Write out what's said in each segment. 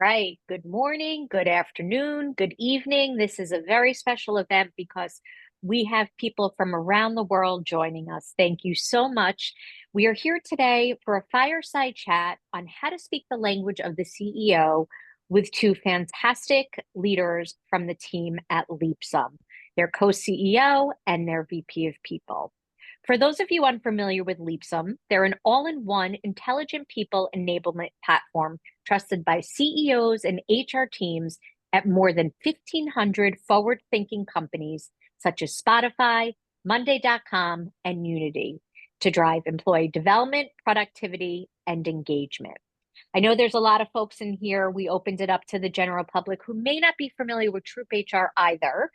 Right. Good morning, good afternoon, good evening. This is a very special event because we have people from around the world joining us. Thank you so much. We are here today for a fireside chat on how to speak the language of the CEO with two fantastic leaders from the team at Leapsome, their co-CEO and their VP of People. For those of you unfamiliar with Leapsome, they're an all-in-one intelligent people enablement platform trusted by CEOs and HR teams at more than 1,500 forward thinking companies such as Spotify, Monday.com, and Unity to drive employee development, productivity, and engagement. I know there's a lot of folks in here. We opened it up to the general public who may not be familiar with TroopHR either.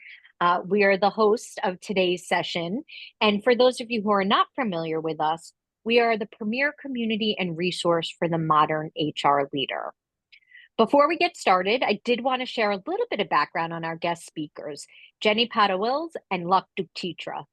We are the host of today's session. And for those of you who are not familiar with us, we are the premier community and resource for the modern HR leader. Before we get started, I did want to share a little bit of background on our guest speakers, Jenny Padawils and Luck Duktitra.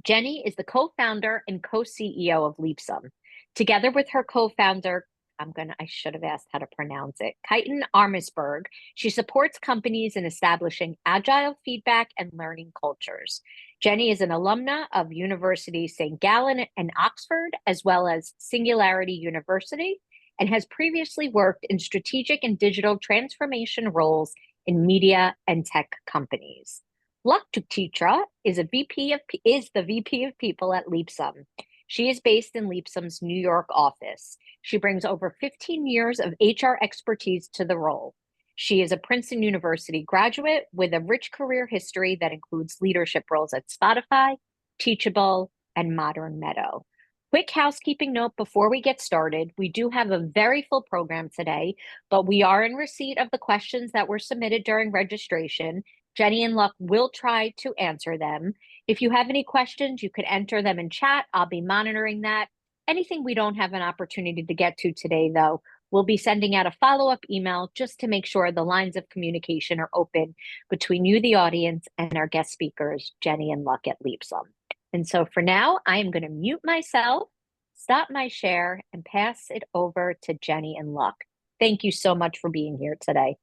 Jenny is the co-founder and co-CEO of Leapsome. Together with her co-founder, I should have asked how to pronounce it, Kaiton Armisberg, she supports companies in establishing agile feedback and learning cultures. Jenny is an alumna of University St. Gallen and Oxford, as well as Singularity University, and has previously worked in strategic and digital transformation roles in media and tech companies. Luck Duktitra is the VP of People at Leapsome. She is based in Leapsome's New York office. She brings over 15 years of HR expertise to the role. She is a Princeton University graduate with a rich career history that includes leadership roles at Spotify, Teachable, and Modern Meadow. Quick housekeeping note before we get started. We do have a very full program today, but we are in receipt of the questions that were submitted during registration. Jenny and Luck will try to answer them. If you have any questions, you could enter them in chat. I'll be monitoring that. Anything we don't have an opportunity to get to today, though, we'll be sending out a follow-up email just to make sure the lines of communication are open between you, the audience, and our guest speakers, Jenny and Luck at Leapsome. And so for now, I am going to mute myself, stop my share, and pass it over to Jenny and Luck. Thank you so much for being here today.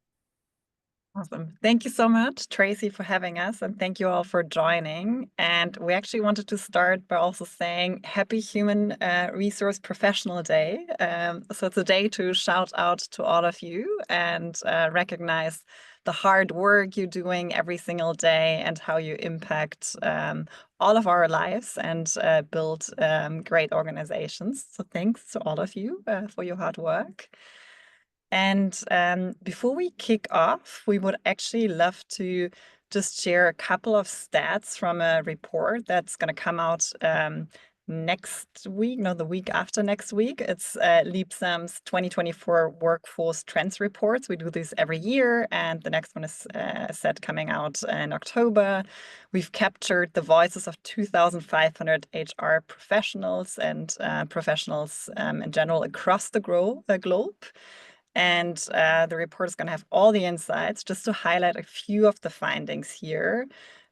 Awesome. Thank you so much, Tracy, for having us, and thank you all for joining. And we actually wanted to start by also saying Happy Human Resource Professional Day. So it's a day to shout out to all of you and recognize the hard work you're doing every single day and how you impact all of our lives and build great organizations. So thanks to all of you for your hard work. And before we kick off, we would actually love to just share a couple of stats from a report that's going to come out next week, no, the week after next week. It's Leapsome's 2024 Workforce Trends Reports. We do this every year, and the next one is set coming out in October. We've captured the voices of 2,500 HR professionals and professionals in general across the globe. And the report is going to have all the insights. Just to highlight a few of the findings here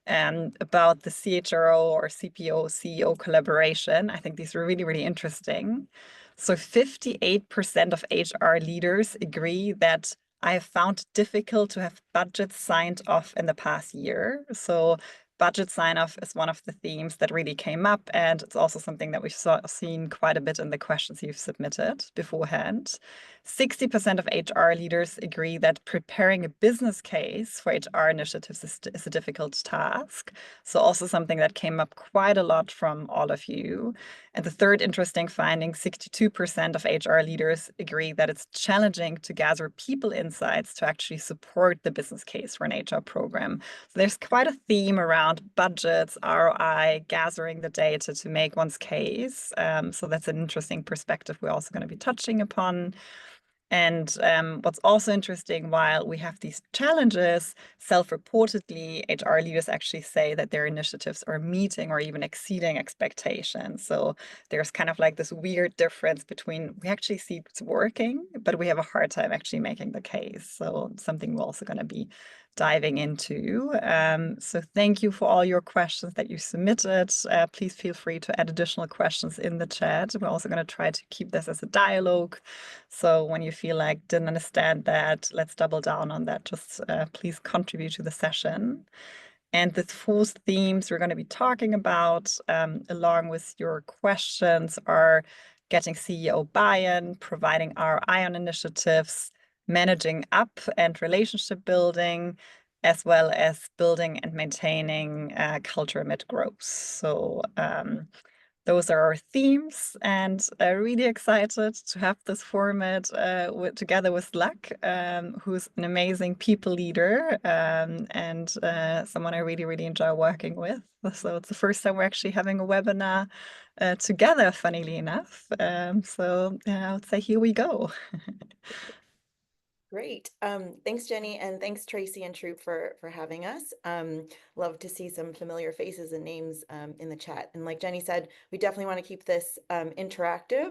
about the CHRO or CPO CEO collaboration. I think these are really, really interesting. So 58% of HR leaders agree that I have found it difficult to have budgets signed off in the past year. So budget sign-off is one of the themes that really came up, and it's also something that we've seen quite a bit in the questions you've submitted beforehand. 60% of HR leaders agree that preparing a business case for HR initiatives is a difficult task. So also something that came up quite a lot from all of you. And the third interesting finding, 62% of HR leaders agree that it's challenging to gather people insights to actually support the business case for an HR program. So there's quite a theme around budgets, ROI, gathering the data to make one's case. So that's an interesting perspective we're also going to be touching upon. And what's also interesting, while we have these challenges, self-reportedly, HR leaders actually say that their initiatives are meeting or even exceeding expectations. So there's kind of like this weird difference between we actually see it's working, but we have a hard time actually making the case. So something we're also going to be diving into. So thank you for all your questions that you submitted. Please feel free to add additional questions in the chat. We're also going to try to keep this as a dialogue. So when you feel like didn't understand that, let's double down on that. Just please contribute to the session. And the four themes we're going to be talking about, along with your questions, are getting CEO buy-in, providing ROI on initiatives, managing up and relationship building, as well as building and maintaining culture amid growth. So those are our themes, and really excited to have this format together with Luck, who's an amazing people leader and someone I really, really enjoy working with. So it's the first time we're actually having a webinar together, funnily enough. So I would say here we go. Great. Thanks, Jenny, and thanks, Tracy and Troop, for having us. Love to see some familiar faces and names in the chat. And like Jenny said, we definitely want to keep this interactive,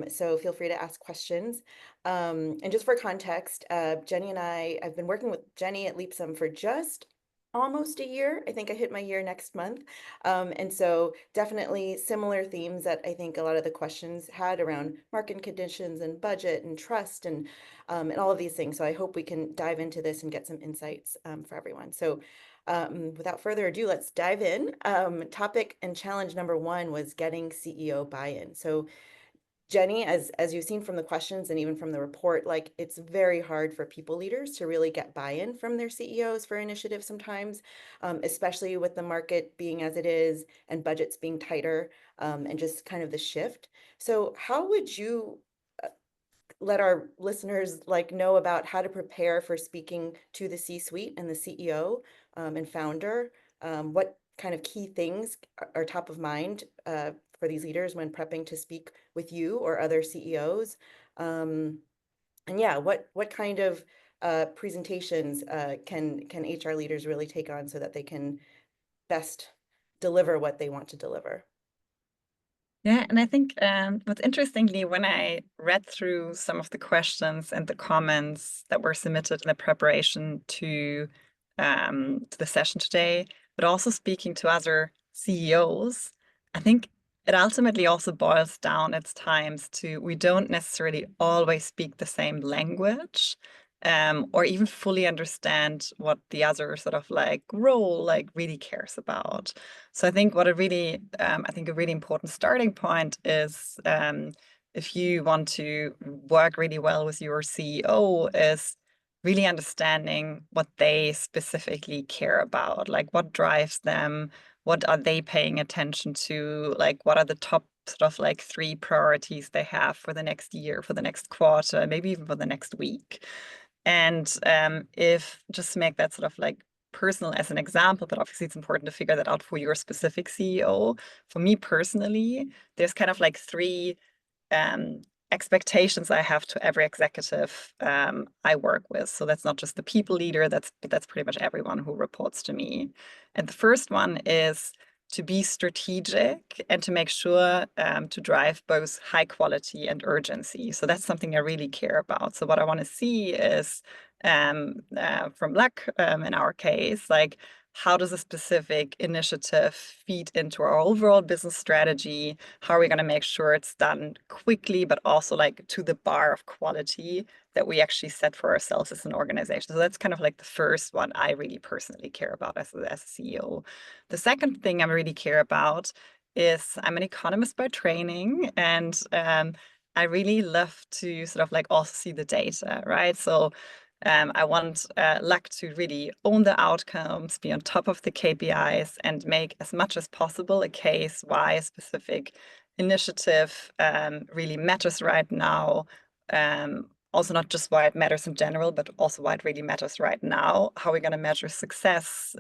so feel free to ask questions. And just for context, Jenny and I've been working with Jenny at Leapsome for just almost a year. I think I hit my year next month. And so definitely similar themes that I think a lot of the questions had around market conditions and budget and trust and all of these things. So I hope we can dive into this and get some insights for everyone. So without further ado, let's dive in. Topic and challenge number one was getting CEO buy-in. So Jenny, as you've seen from the questions and even from the report, like it's very hard for people leaders to really get buy-in from their CEOs for initiatives sometimes, especially with the market being as it is and budgets being tighter and just kind of the shift. So how would you let our listeners like know about how to prepare for speaking to the C-suite and the CEO and founder? What kind of key things are top of mind for these leaders when prepping to speak with you or other CEOs? And yeah, what kind of presentations can HR leaders really take on so that they can best deliver what they want to deliver? Yeah, and I think what's interestingly, when I read through some of the questions and the comments that were submitted in the preparation to the session today, but also speaking to other CEOs, I think it ultimately also boils down at times to we don't necessarily always speak the same language. Or even fully understand what the other sort of like role like really cares about. So I think what a really, I think a really important starting point is if you want to work really well with your CEO is really understanding what they specifically care about, like what drives them, what are they paying attention to, like what are the top sort of like 3 priorities they have for the next year, for the next quarter, maybe even for the next week. And if just to make that sort of like personal as an example, but obviously it's important to figure that out for your specific CEO. For me personally, there's kind of like 3 expectations I have to every executive I work with. So that's not just the people leader, that's pretty much everyone who reports to me. And the first one is to be strategic and to make sure to drive both high quality and urgency. So that's something I really care about. So what I want to see is from Luck in our case, like how does a specific initiative feed into our overall business strategy? How are we going to make sure it's done quickly, but also like to the bar of quality that we actually set for ourselves as an organization? So that's kind of like the first one I really personally care about as a CEO. The second thing I really care about is I'm an economist by training, and I really love to sort of like also see the data, right? So I want Luck to really own the outcomes, be on top of the KPIs, and make as much as possible a case why a specific initiative really matters right now. Also, not just why it matters in general, but also why it really matters right now. How we're going to measure success,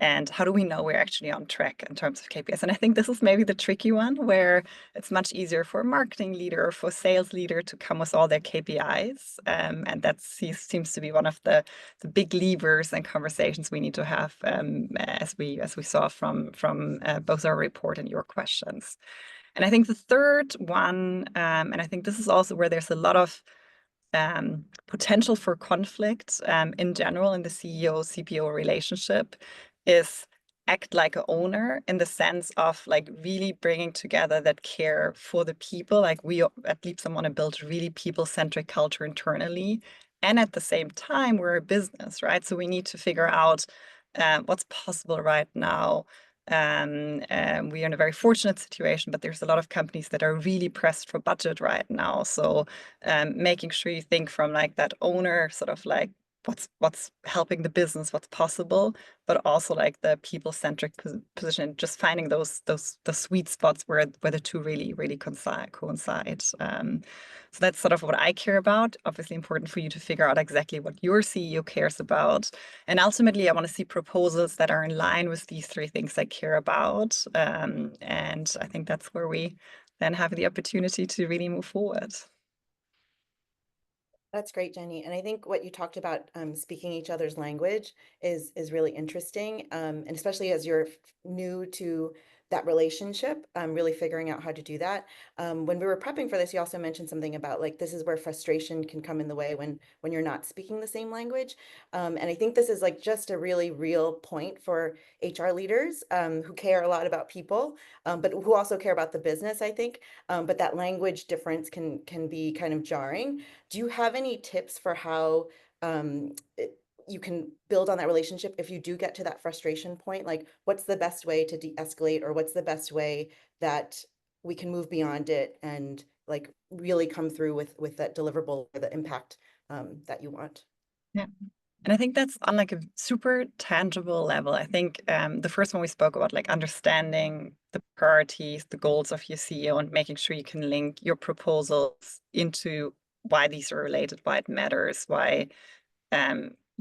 and how do we know we're actually on track in terms of KPIs? And I think this is maybe the tricky one where it's much easier for a marketing leader or for a sales leader to come with all their KPIs. And that seems to be one of the big levers and conversations we need to have as we saw from both our report and your questions. And I think the third one, and I think this is also where there's a lot of potential for conflict in general in the CEO-CPO relationship is act like an owner, in the sense of like really bringing together that care for the people. Like we at Leapsome want to build really people-centric culture internally. And at the same time, we're a business, right? So we need to figure out what's possible right now. We are in a very fortunate situation, but there's a lot of companies that are really pressed for budget right now. So making sure you think from like that owner, sort of like what's helping the business, what's possible, but also like the people-centric position, just finding the sweet spots where the two really coincide. So that's sort of what I care about. Obviously important for you to figure out exactly what your CEO cares about. And ultimately, I want to see proposals that are in line with these three things I care about. And I think that's where we then have the opportunity to really move forward. That's great, Jenny. And I think what you talked about, speaking each other's language is really interesting. And especially as you're new to that relationship, really figuring out how to do that. When we were prepping for this, you also mentioned something about like, this is where frustration can come in the way when you're not speaking the same language. And I think this is like just a really real point for HR leaders who care a lot about people, but who also care about the business, I think. But that language difference can be kind of jarring. Do you have any tips for how you can build on that relationship if you do get to that frustration point? Like, what's the best way to de-escalate, or what's the best way that we can move beyond it and like really come through with that deliverable or the impact that you want? Yeah. And I think that's on like a super tangible level. I think the first one we spoke about, like understanding the priorities, the goals of your CEO, and making sure you can link your proposals into why these are related, why it matters, why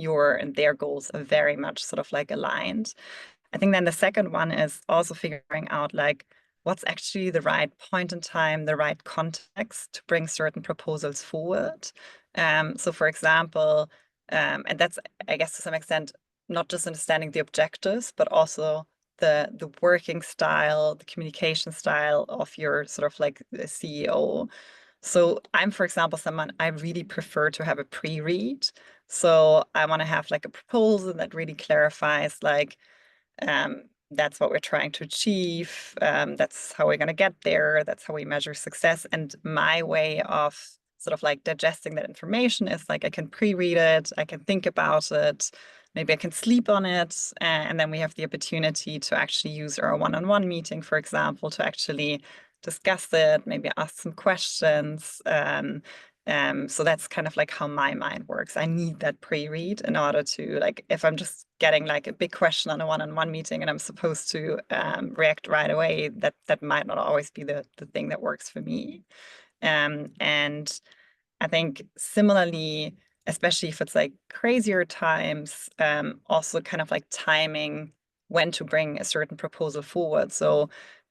your and their goals are very much sort of like aligned. I think then the second one is also figuring out like what's actually the right point in time, the right context to bring certain proposals forward. So for example, and that's, I guess, to some extent, not just understanding the objectives, but also the working style, the communication style of your sort of like the CEO. So I'm, for example, someone I really prefer to have a pre-read. So I want to have like a proposal that really clarifies like that's what we're trying to achieve. That's how we're going to get there. That's how we measure success. And my way of sort of like digesting that information is like I can pre-read it, I can think about it, maybe I can sleep on it, and then we have the opportunity to actually use our one-on-one meeting, for example, to actually discuss it, maybe ask some questions. So that's kind of like how my mind works. I need that pre-read in order to, like, if I'm just getting like a big question on a one-on-one meeting and I'm supposed to react right away, that might not always be the thing that works for me. And I think similarly, especially if it's like crazier times, also kind of like timing when to bring a certain proposal forward. So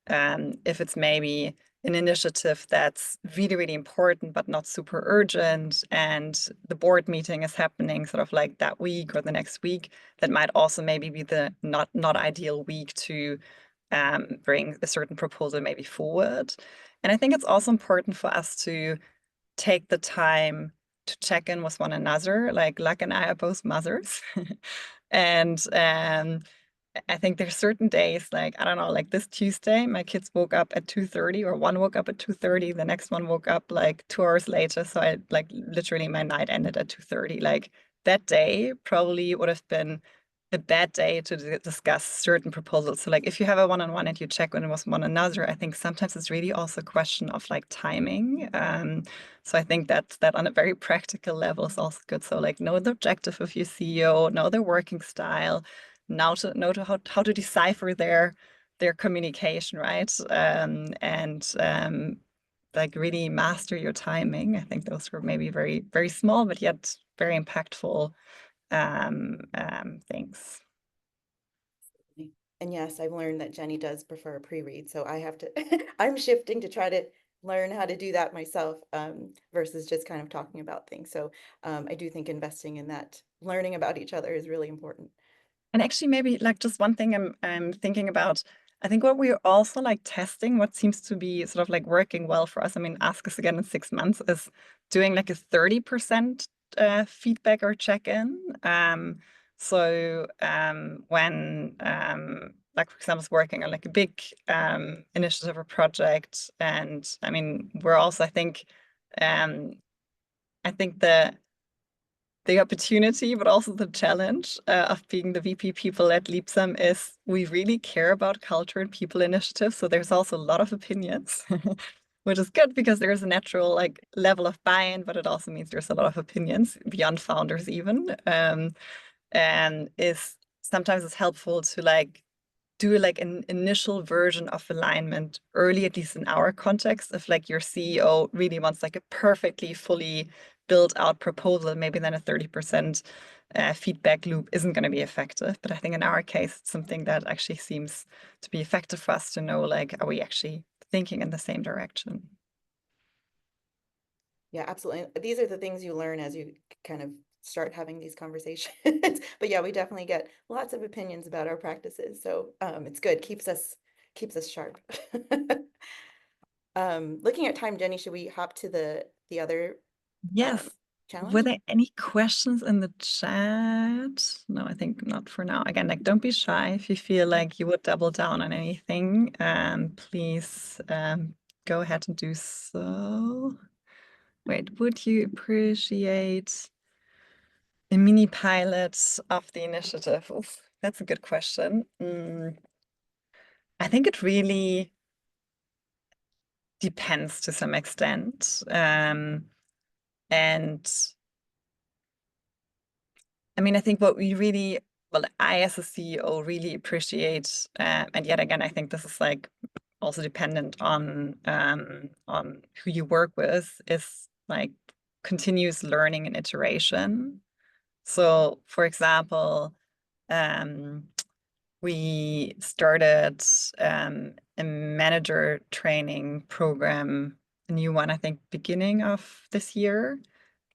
if it's maybe an initiative that's really important but not super urgent, and the board meeting is happening sort of like that week or the next week, that might also maybe be the not ideal week to bring a certain proposal maybe forward. And I think it's also important for us to take the time to check in with one another. Like Luck and I are both mothers. And I think there's certain days, like, I don't know, like this Tuesday, my kids woke up at 2:30, or one woke up at 2:30, the next one woke up like 2 hours later. So I like literally my night ended at 2:30. Like that day probably would have been a bad day to discuss certain proposals. So like if you have a one-on-one and you check in with one another, I think sometimes it's really also a question of like timing. So I think that on a very practical level is also good. So like know the objective of your CEO, know their working style, know how to decipher their communication, right? And like really master your timing. I think those were maybe very, very small, but yet very impactful things. And yes, I've learned that Jenny does prefer a pre-read, so I have to, I'm shifting to try to learn how to do that myself versus just kind of talking about things. So I do think investing in that, learning about each other is really important. And actually, maybe like just one thing I'm thinking about, I think what we're also like testing, what seems to be sort of like working well for us, I mean, ask us again in 6 months, is doing like a 30% feedback or check-in. So when like, for example, working on like a big initiative or project, and I mean, we're also, I think the opportunity, but also the challenge of being the VP people at Leapsome is we really care about culture and people initiatives. So there's also a lot of opinions, which is good because there's a natural like level of buy-in, but it also means there's a lot of opinions beyond founders even. And is sometimes it's helpful to like do like an initial version of alignment early, at least in our context, if like your CEO really wants like a perfectly fully built out proposal, maybe then a 30% feedback loop isn't going to be effective. But I think in our case, it's something that actually seems to be effective for us to know, like, are we actually thinking in the same direction? Yeah, absolutely. These are the things you learn as you kind of start having these conversations. But yeah, we definitely get lots of opinions about our practices. So it's good, keeps us sharp. Looking at time, Jenny, should we hop to the other Yes. challenge? Were there any questions in the chat? No, I think not for now. Again, like, don't be shy. If you feel like you would double down on anything, please go ahead and do so. Wait, would you appreciate a mini pilot of the initiative? Oof, that's a good question. I think it really depends to some extent. And I mean, I think what we really, well, I as a CEO really appreciate, and yet again, I think this is like also dependent on who you work with, is like continuous learning and iteration. So, for example, we started a manager training program, a new one, I think, beginning of this year.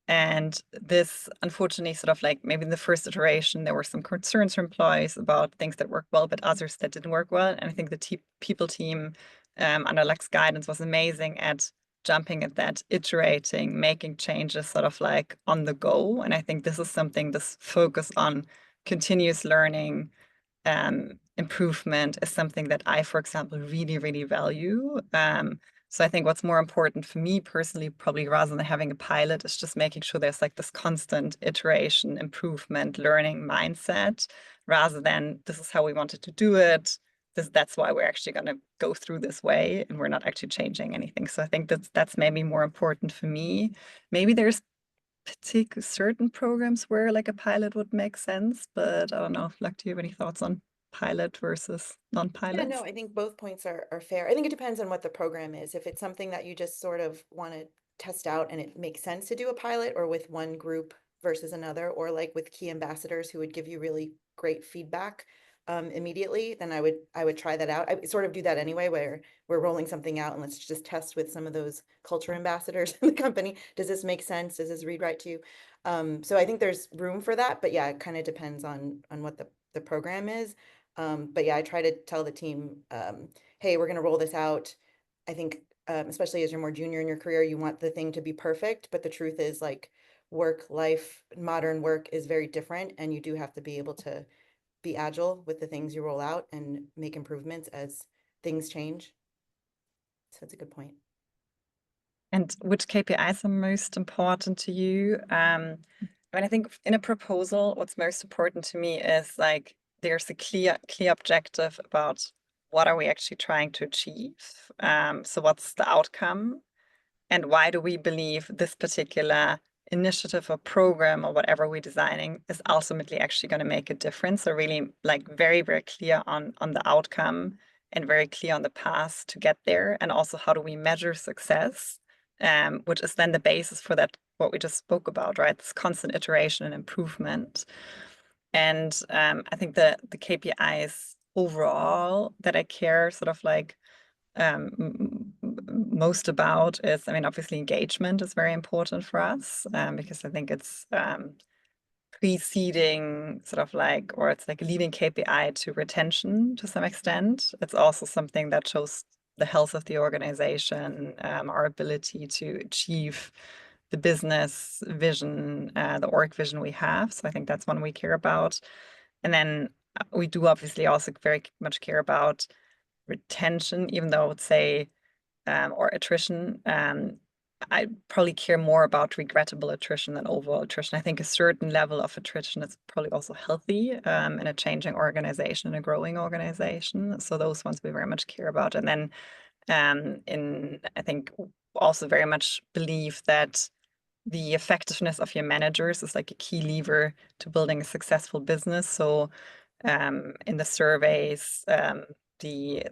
And this, unfortunately, sort of like maybe in the first iteration, there were some concerns from employees about things that worked well, but others that didn't work well. And I think the people team under Lux's guidance was amazing at jumping at that, iterating, making changes sort of like on the go. And I think this is something, this focus on continuous learning, improvement is something that I, for example, really, really value. So I think what's more important for me personally, probably rather than having a pilot, is just making sure there's like this constant iteration, improvement, learning mindset, rather than this is how we wanted to do it. That's why we're actually going to go through this way, and we're not actually changing anything. So I think that's maybe more important for me. Maybe there's certain programs where like a pilot would make sense, but I don't know. Like, do you have any thoughts on pilot versus Yeah, non-pilots? no, I think both points are fair. I think it depends on what the program is. If it's something that you just sort of want to test out and it makes sense to do a pilot or with one group versus another, or like with key ambassadors who would give you really great feedback immediately, then I would try that out. I sort of do that anyway, where we're rolling something out and let's just test with some of those culture ambassadors in the company. Does this make sense? Does this read right to you? So I think there's room for that, but yeah, it kind of depends on what the program is. But yeah, I try to tell the team, hey, we're going to roll this out. I think, especially as you're more junior in your career, you want the thing to be perfect. But the truth is, like, work life, modern work is very different. And you do have to be able to be agile with the things you roll out and make improvements as things change. So that's a good point. And which KPIs are most important to you? I mean, I think in a proposal, what's most important to me is like there's a clear objective about what are we actually trying to achieve. So what's the outcome, and why do we believe this particular initiative or program or whatever we're designing is ultimately actually going to make a difference? So really like very, very clear on the outcome and very clear on the path to get there. And also how do we measure success? Which is then the basis for that, what we just spoke about, right? This constant iteration and improvement. And I think the KPIs overall that I care sort of like most about is, I mean, obviously engagement is very important for us because I think it's preceding sort of like, or it's like a leading KPI to retention to some extent. It's also something that shows the health of the organization, our ability to achieve the business vision, the org vision we have. So I think that's one we care about. And then we do obviously also very much care about retention, even though I would say, or attrition. I probably care more about regrettable attrition than overall attrition. I think a certain level of attrition is probably also healthy in a changing organization, in a growing organization. So those ones we very much care about. And then I think also very much believe that the effectiveness of your managers is like a key lever to building a successful business. So in the surveys, the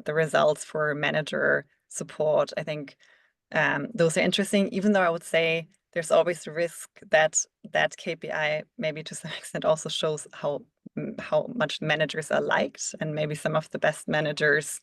results for manager support, I think those are interesting, even though I would say there's always the risk that that KPI maybe to some extent also shows how much managers are liked, and maybe some of the best managers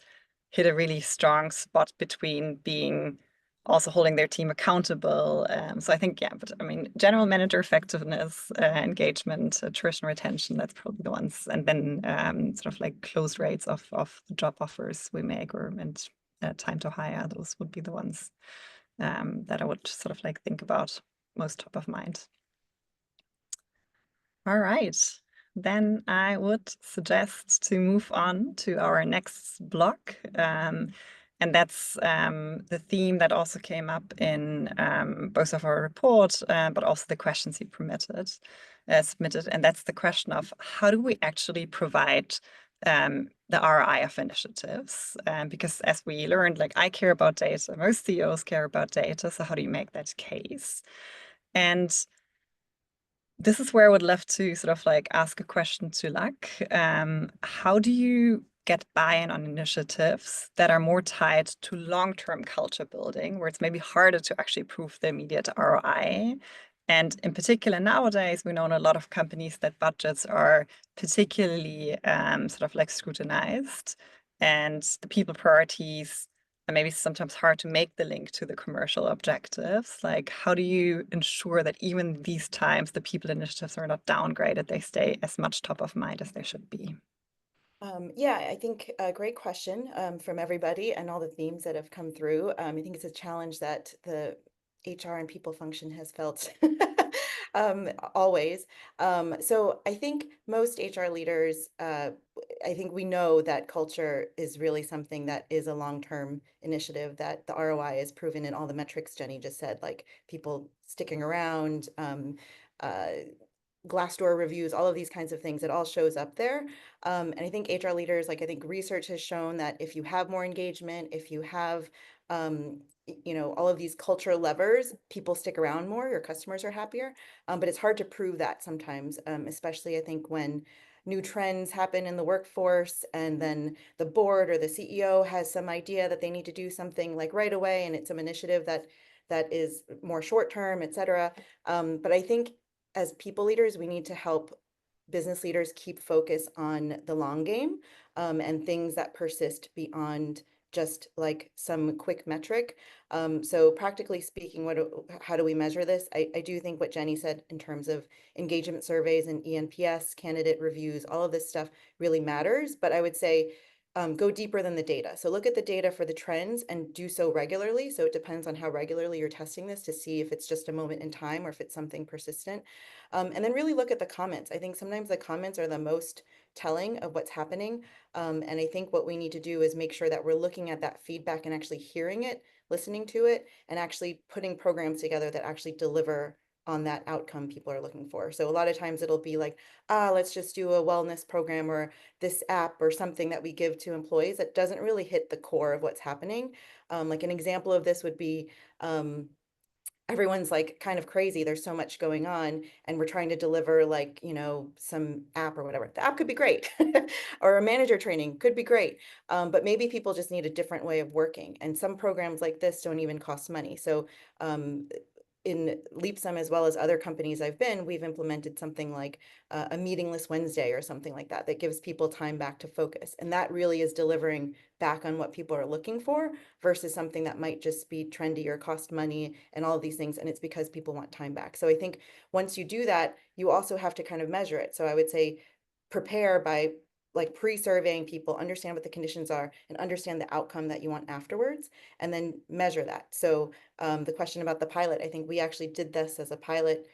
hit a really strong spot between being also holding their team accountable. So I think, yeah, but I mean, general manager effectiveness, engagement, attrition, retention, that's probably the ones. And then sort of like close rates of the job offers we make, and time to hire, those would be the ones that I would sort of like think about most top of mind. All right, then I would suggest to move on to our next block. And that's the theme that also came up in both of our reports, but also the questions you submitted. And that's the question of how do we actually provide the ROI of initiatives? Because as we learned, like I care about data, most CEOs care about data. So how do you make that case? And this is where I would love to sort of like ask a question to Luck. How do you get buy-in on initiatives that are more tied to long-term culture building, where it's maybe harder to actually prove the immediate ROI? And in particular, nowadays, we know in a lot of companies that budgets are particularly sort of like scrutinized, and the people priorities and maybe sometimes hard to make the link to the commercial objectives. Like, how do you ensure that even these times the people initiatives are not downgraded, they stay as much top of mind as they should be? Yeah, I think a great question from everybody and all the themes that have come through. I think it's a challenge that the HR and people function has felt always. So I think most HR leaders, I think we know that culture is really something that is a long-term initiative, that the ROI is proven in all the metrics Jenny just said, like people sticking around, Glassdoor reviews, all of these kinds of things, it all shows up there. And I think HR leaders, like I think research has shown that if you have more engagement, if you have, all of these cultural levers, people stick around more, your customers are happier. But it's hard to prove that sometimes, especially I think when new trends happen in the workforce and then the board or the CEO has some idea that they need to do something like right away, and it's some initiative that is more short term, et cetera. But I think as people leaders, we need to help business leaders keep focus on the long game and things that persist beyond just like some quick metric. So practically speaking, how do we measure this? I do think what Jenny said in terms of engagement surveys and ENPS, candidate reviews, all of this stuff really matters. But I would say go deeper than the data. So look at the data for the trends and do so regularly. So it depends on how regularly you're testing this to see if it's just a moment in time or if it's something persistent. And then really look at the comments. I think sometimes the comments are the most telling of what's happening. And I think what we need to do is make sure that we're looking at that feedback and actually hearing it, listening to it, and actually putting programs together that actually deliver on that outcome people are looking for. So a lot of times it'll be like, let's just do a wellness program or this app or something that we give to employees that doesn't really hit the core of what's happening. Like an example of this would be, everyone's like kind of crazy. There's so much going on and we're trying to deliver like, some app or whatever. The app could be great or a manager training could be great. But maybe people just need a different way of working. And some programs like this don't even cost money. So in Leapsome, as well as other companies I've been, we've implemented something like a meetingless Wednesday or something like that, that gives people time back to focus. And that really is delivering back on what people are looking for versus something that might just be trendy or cost money and all of these things. And it's because people want time back. So I think once you do that, you also have to kind of measure it. So I would say prepare by like pre-surveying people, understand what the conditions are, and understand the outcome that you want afterwards, and then measure that. So the question about the pilot, I think we actually did this as a pilot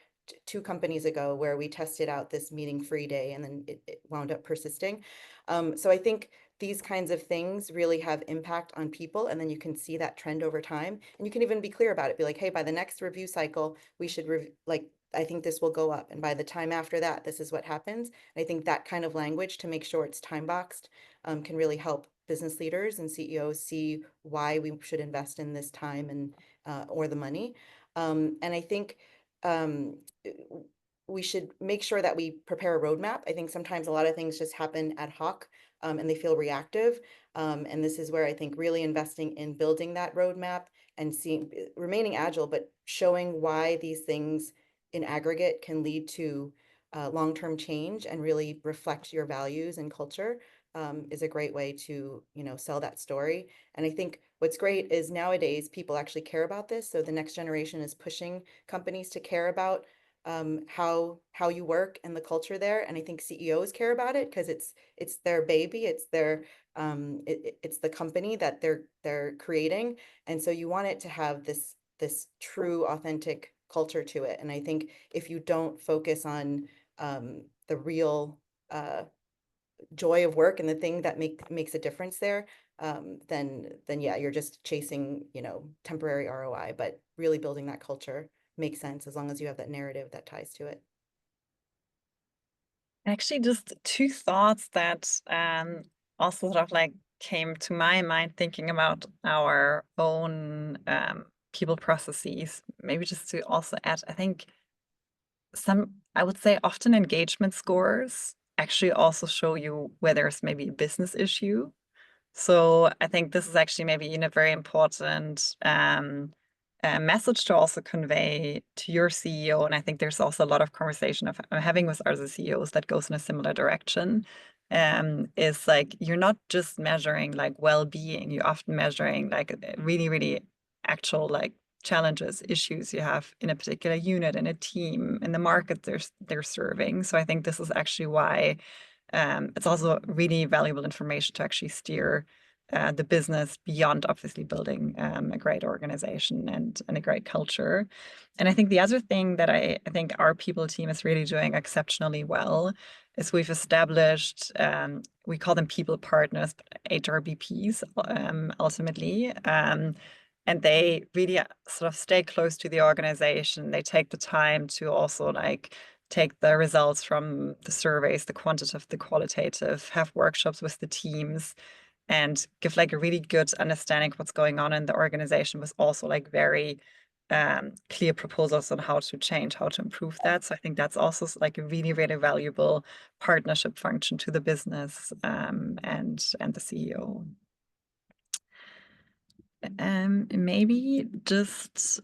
2 companies ago, where we tested out this meeting-free day, and then it wound up persisting. So I think these kinds of things really have impact on people, and then you can see that trend over time, and you can even be clear about it. Be like, hey, by the next review cycle, we should like, I think this will go up, and by the time after that, this is what happens. And I think that kind of language, to make sure it's time boxed, can really help business leaders and CEOs see why we should invest in this time and or the money. And I think um, we should make sure that we prepare a roadmap. I think sometimes a lot of things just happen ad hoc, and they feel reactive. And this is where I think really investing in building that roadmap and remaining agile, but showing why these things in aggregate can lead to long-term change and really reflect your values and culture, is a great way to, sell that story. And I think what's great is nowadays people actually care about this. So the next generation is pushing companies to care about how you work and the culture there. And I think CEOs care about it because it's their baby, it's their it's the company that they're creating. And so you want it to have this true, authentic culture to it. And I think if you don't focus on the real joy of work and the thing that makes a difference there, then yeah, you're just chasing, temporary ROI, but really building that culture makes sense as long as you have that narrative that ties to it. Actually, just two thoughts that also sort of like came to my mind thinking about our own people processes. Maybe just to also add, I think I would say often engagement scores actually also show you where there's maybe a business issue. So I think this is actually maybe a very important message to also convey to your CEO. And I think there's also a lot of conversation I'm having with other CEOs that goes in a similar direction. Is like you're not just measuring like well-being, you're often measuring like really, really actual like challenges, issues you have in a particular unit, in a team, in the market they're serving. So I think this is actually why it's also really valuable information to actually steer the business beyond obviously building a great organization and a great culture. And I think the other thing that I think our people team is really doing exceptionally well is we've established, we call them people partners, but HRBPs ultimately. And they really sort of stay close to the organization. They take the time to also like take the results from the surveys, the quantitative, the qualitative, have workshops with the teams, and give like a really good understanding of what's going on in the organization, with also like very clear proposals on how to change, how to improve that. So I think that's also like a really, really valuable partnership function to the business and the CEO. Maybe just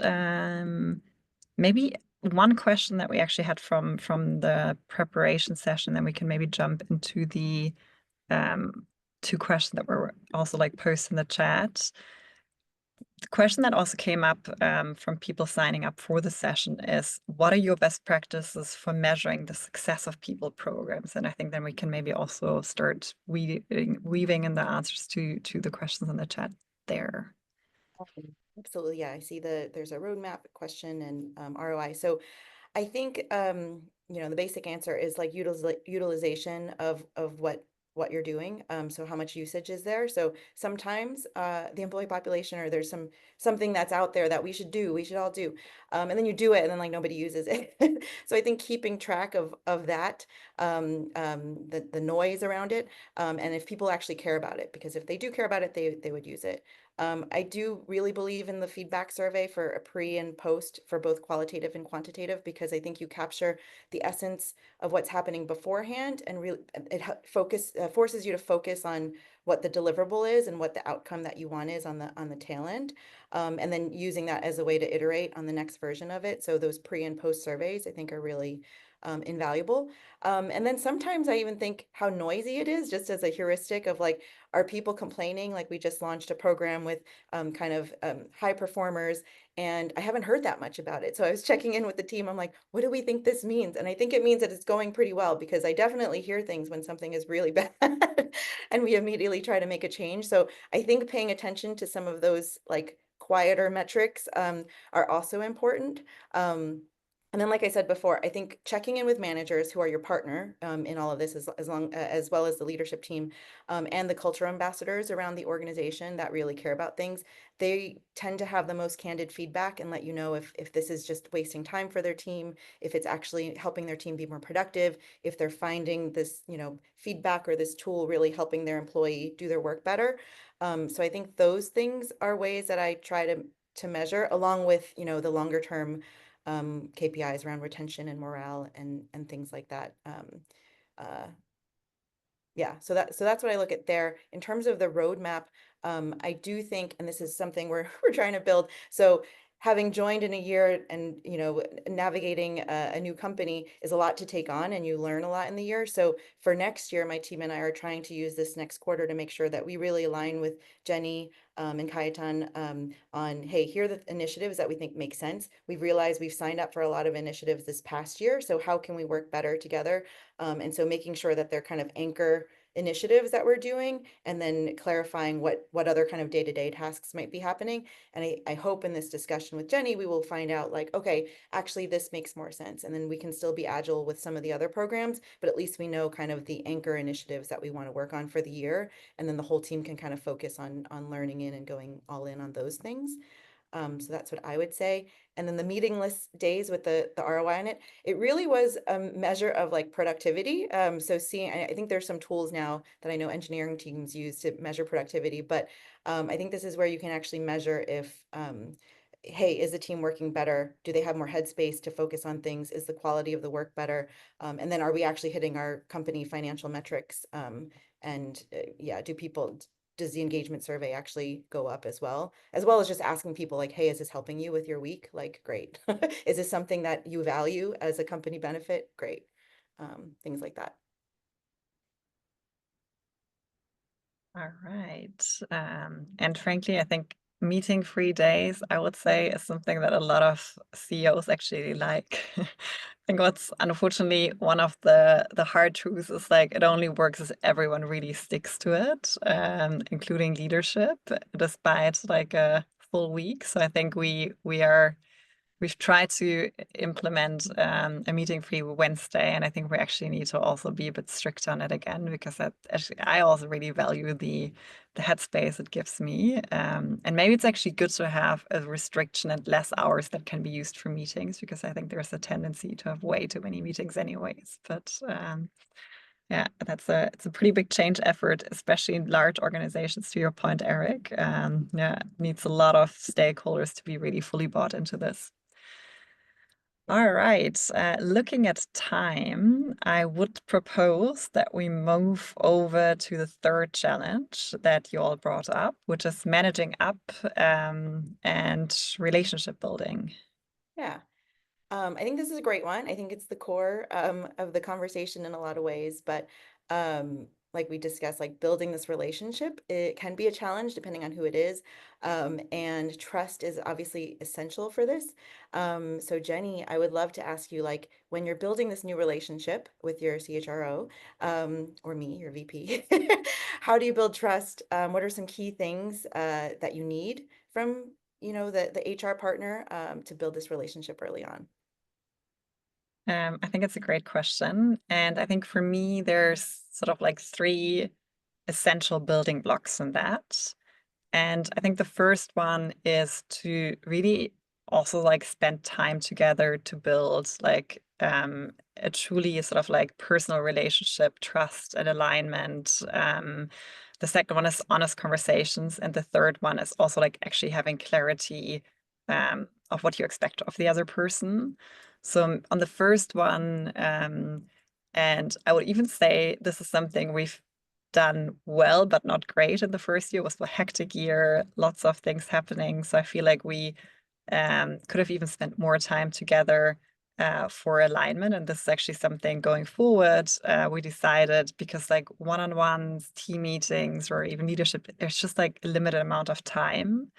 maybe one question that we actually had from the preparation session, then we can maybe jump into the 2 questions that were also like posted in the chat. The question that also came up from people signing up for the session is, what are your best practices for measuring the success of people programs? And I think then we can maybe also start weaving in the answers to the questions in the chat there. Absolutely, yeah. I see there's a roadmap question and ROI. So I think the basic answer is like utilization of what you're doing. So how much usage is there? So sometimes the employee population, or there's something that's out there that we should all do, and then you do it, and then like nobody uses it. So I think keeping track of that, the noise around it, and if people actually care about it, because if they do care about it, they would use it. I do really believe in the feedback survey for a pre and post for both qualitative and quantitative, because I think you capture the essence of what's happening beforehand, and really it forces you to focus on what the deliverable is and what the outcome that you want is on the tail end, and then using that as a way to iterate on the next version of it. So those pre and post surveys, I think, are really invaluable. And then sometimes I even think how noisy it is, just as a heuristic of like, are people complaining? Like we just launched a program with high performers, and I haven't heard that much about it. So I was checking in with the team. I'm like, what do we think this means? And I think it means that it's going pretty well, because I definitely hear things when something is really bad and we immediately try to make a change. So I think paying attention to some of those like quieter metrics are also important. And then, like I said before, I think checking in with managers who are your partner in all of this, as well as the leadership team and the culture ambassadors around the organization that really care about things, they tend to have the most candid feedback and let you know if this is just wasting time for their team, if it's actually helping their team be more productive, if they're finding this, feedback or this tool really helping their employee do their work better. So I think those things are ways that I try to measure, along with, the longer term KPIs around retention and morale and things like that. Uh, yeah, so that's what I look at there. In terms of the roadmap, I do think, and this is something we're trying to build. So having joined in a year and navigating a new company is a lot to take on, and you learn a lot in the year. So for next year, my team and I are trying to use this next quarter to make sure that we really align with Jenny and Kayetan on, hey, here are the initiatives that we think make sense. We've realized we've signed up for a lot of initiatives this past year, so how can we work better together? And so making sure that they're kind of anchor initiatives that we're doing, and then clarifying what other kind of day-to-day tasks might be happening. And I hope in this discussion with Jenny, we will find out like, okay, actually this makes more sense. And then we can still be agile with some of the other programs, but at least we know kind of the anchor initiatives that we want to work on for the year. And then the whole team can kind of focus on learning in and going all in on those things. So that's what I would say. And then the meetingless days with the ROI on it, it really was a measure of like productivity. So seeing, I think there's some tools now that I know engineering teams use to measure productivity, but I think this is where you can actually measure if, hey, is the team working better? Do they have more headspace to focus on things? Is the quality of the work better? And then are we actually hitting our company financial metrics? Yeah, does the engagement survey actually go up as well as just asking people like, hey, is this helping you with your week? Like, great. Is this something that you value as a company benefit? Great. Things like that. All right. And frankly, I think meeting-free days, I would say, is something that a lot of CEOs actually like. I think what's unfortunately one of the hard truths is like it only works if everyone really sticks to it, including leadership, despite like a full week. So I think we've tried to implement a meeting-free Wednesday, and I think we actually need to also be a bit strict on it again, because I also really value the headspace it gives me. And maybe it's actually good to have a restriction and less hours that can be used for meetings, because I think there's a tendency to have way too many meetings anyways. But yeah, it's a pretty big change effort, especially in large organizations, to your point, Eric. Yeah, it needs a lot of stakeholders to be really fully bought into this. All right, looking at time, I would propose that we move over to the third challenge that you all brought up, which is managing up and relationship building. Yeah. I think this is a great one. I think it's the core of the conversation in a lot of ways, but like we discussed, like building this relationship, it can be a challenge depending on who it is. And trust is obviously essential for this. So Jenny, I would love to ask you, like, when you're building this new relationship with your CHRO, or me, your VP, how do you build trust? What are some key things that you need from, the HR partner to build this relationship early on? I think it's a great question. And I think for me, there's sort of like 3 essential building blocks in that. And I think the first one is to really also like spend time together to build like a truly sort of like personal relationship, trust and alignment. The second one is honest conversations. And the third one is also like actually having clarity of what you expect of the other person. So on the first one, and I would even say this is something we've done well, but not great in the first year. It was a hectic year, lots of things happening. So I feel like we could have even spent more time together for alignment. And this is actually something going forward. We decided, because like one-on-ones, team meetings, or even leadership, there's just like a limited amount of time.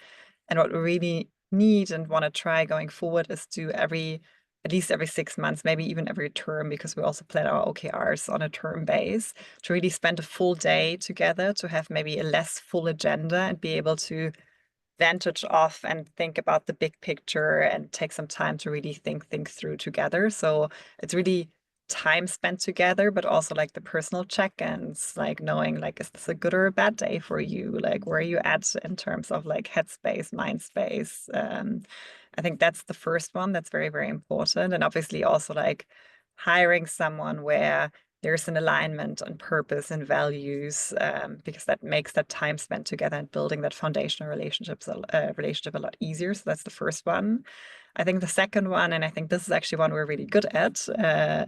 And what we really need and want to try going forward is do at least every 6 months, maybe even every term, because we also plan our OKRs on a term base, to really spend a full day together, to have maybe a less full agenda and be able to vantage off and think about the big picture and take some time to really think through together. So it's really time spent together, but also like the personal check-ins, like knowing like, is this a good or a bad day for you? Like, where are you at in terms of like headspace, mind space? I think that's the first one that's very, very important. And obviously also like hiring someone where there's an alignment on purpose and values, because that makes that time spent together and building that foundational relationship a lot easier. So that's the first one. I think the second one, and I think this is actually one we're really good at,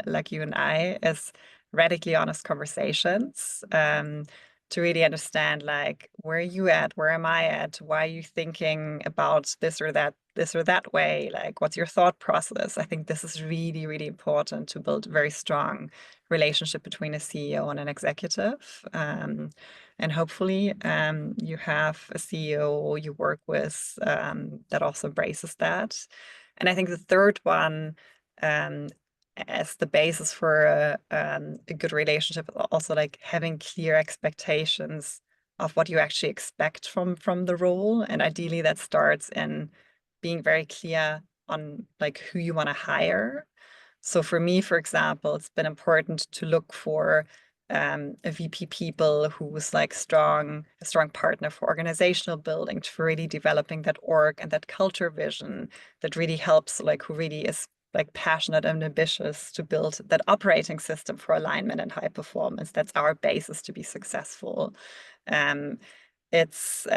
like you and I, is radically honest conversations. To really understand like, where are you at, where am I at, why are you thinking about this or that way, like what's your thought process. I think this is really, really important to build a very strong relationship between a CEO and an executive. And hopefully you have a CEO you work with that also embraces that. And I think the third one, as the basis for a good relationship, also like having clear expectations of what you actually expect from the role. And ideally that starts in being very clear on like who you want to hire. So for me, for example, it's been important to look for a VP people who was like a strong partner for organizational building, for really developing that org and that culture vision that really helps, like who really is like passionate and ambitious to build that operating system for alignment and high performance. That's our basis to be successful. It's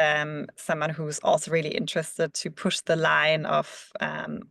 someone who's also really interested to push the line of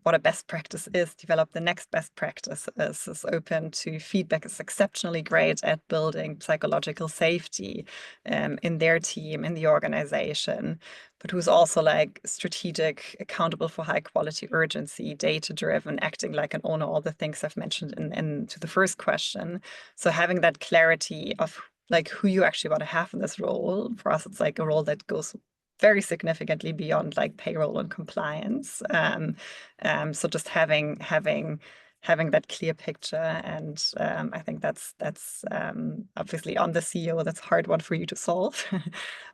what a best practice is, develop the next best practice, is open to feedback, is exceptionally great at building psychological safety in their team, in the organization, but who's also like strategic, accountable for high quality urgency, data driven, acting like an owner, all the things I've mentioned in to the first question. So having that clarity of like who you actually want to have in this role. For us, it's like a role that goes very significantly beyond like payroll and compliance. So just having that clear picture, and I think that's obviously on the CEO. That's a hard one for you to solve,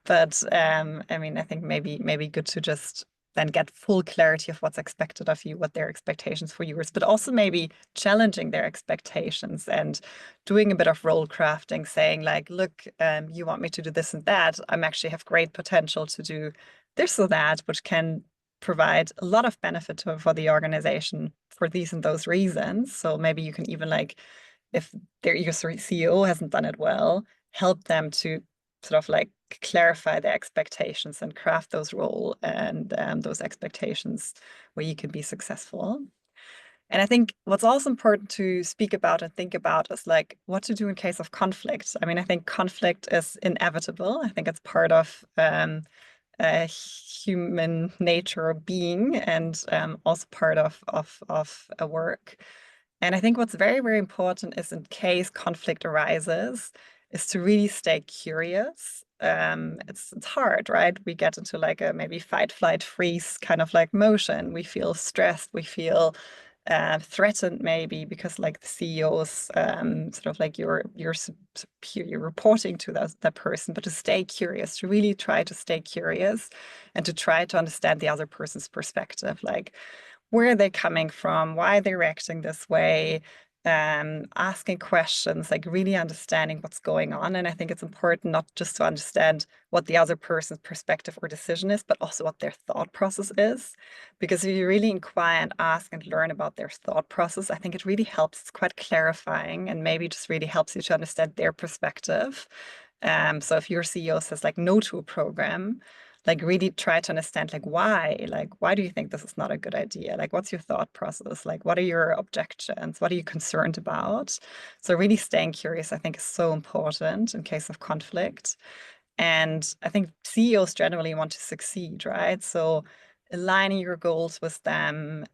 but I mean, I think maybe good to just then get full clarity of what's expected of you, what their expectations for you is, but also maybe challenging their expectations and doing a bit of role crafting, saying like, look, you want me to do this and that. I'm actually have great potential to do this or that, which can provide a lot of benefit for the organization for these and those reasons. So maybe you can even like, if your CEO hasn't done it well, help them to sort of like clarify their expectations and craft those role and those expectations where you can be successful. And I think what's also important to speak about and think about is like what to do in case of conflict. I mean, I think conflict is inevitable. I think it's part of human nature or being, and also part of a work. And I think what's very, very important is, in case conflict arises, is to really stay curious. It's hard, right? We get into like a maybe fight, flight, freeze kind of like motion. We feel stressed. We feel threatened maybe because like the CEO's sort of like you're reporting to that person, but to stay curious, to really try to stay curious and to try to understand the other person's perspective, like where are they coming from, why are they reacting this way, asking questions, like really understanding what's going on. And I think it's important not just to understand what the other person's perspective or decision is, but also what their thought process is. Because if you really inquire and ask and learn about their thought process, I think it really helps. It's quite clarifying and maybe just really helps you to understand their perspective. So if your CEO says like no to a program, like really try to understand like why do you think this is not a good idea? Like what's your thought process? Like what are your objections? What are you concerned about? So really staying curious, I think, is so important in case of conflict. And I think CEOs generally want to succeed, right? So aligning your goals with them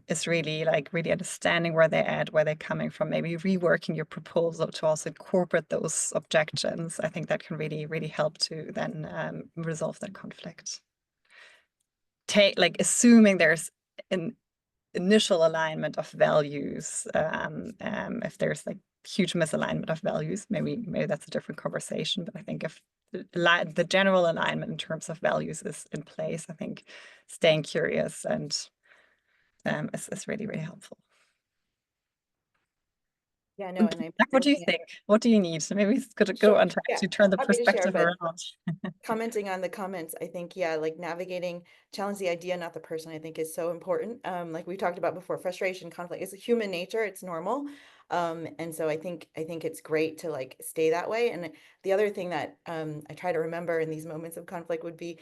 is really like really understanding where they're at, where they're coming from, maybe reworking your proposal to also incorporate those objections. I think that can really, really help to then resolve that conflict. Like assuming there's an initial alignment of values. If there's like huge misalignment of values, maybe that's a different conversation. But I think if the general alignment in terms of values is in place, I think staying curious and is really, really helpful. Yeah, no, and What do you think? What do you need? So maybe it's good to go on to turn the happy to share, perspective but around. commenting on the comments, I think, yeah, like navigating, challenge the idea, not the person, I think is so important. Like we talked about before, frustration, conflict is human nature, it's normal. And so I think it's great to like stay that way. And the other thing that I try to remember in these moments of conflict would be